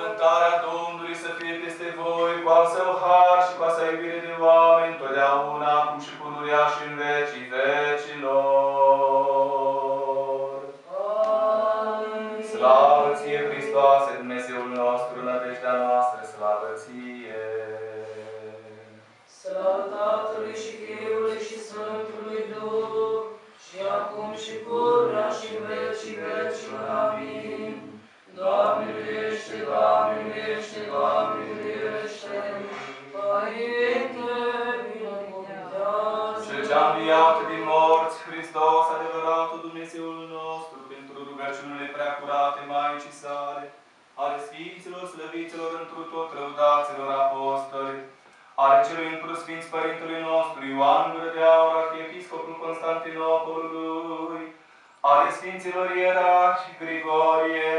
Cântarea Domnului să fie peste voi, cu al său har și cu a sa iubire de oameni, totdeauna, acum și pururea și în vecii vecilor. Amin. Slavă ție, Hristoase, Dumnezeul nostru, nădejdea noastră, slavă ție! Slavă Tatălui și Fiului și Sfântului Duh, și acum și pururea și în vecii vecilor. Amin. Doamne miluiește, Doamne miluiește, Doamne miluiește, Părinte binecuvântează. Cel ce-a înviat din morți, Hristos, adevăratul Dumnezeul nostru, pentru rugăciunile preacurate Maicii sale, ale Sfinților, slăviților întru tot, lăudaților apostoli, ale celui întru Sfinț Părintelui nostru, Ioan Gură de Aur, arhiepiscopul Constantinopolului, ale Sfinților Ierarhi Grigorie,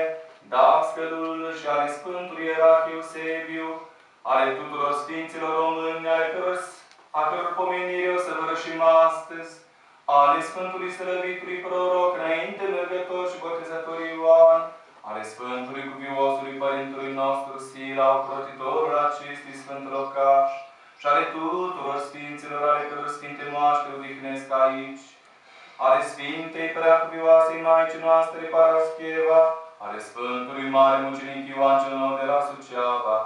Dascălul și ale Sfântului Ierarh Eusebiu, ale tuturor Sfinților români, a căror pomenire o să vărășim astăzi, ale Sfântului Slăvitului Proroc, înainte mergător și botezător Ioan, ale Sfântului Cuviosului Părintelui nostru Sila, ocrotitorul acestui Sfânt Locaș, și ale tuturor Sfinților, ale căror Sfinte moaște odihnesc aici, ale Sfintei Preacuvioasei Maicii noastre Parascheva, ale Sfântului Mare Mucenic Ioan cel Nou de la Suceava,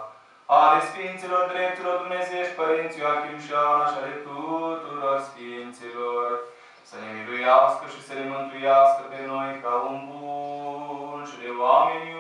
ale Sfinților Dreptilor Dumnezeiești Părinți Ioachim și Ana și ale tuturor Sfinților, să ne miluiască și să ne mântuiască pe noi ca un bun și de oameni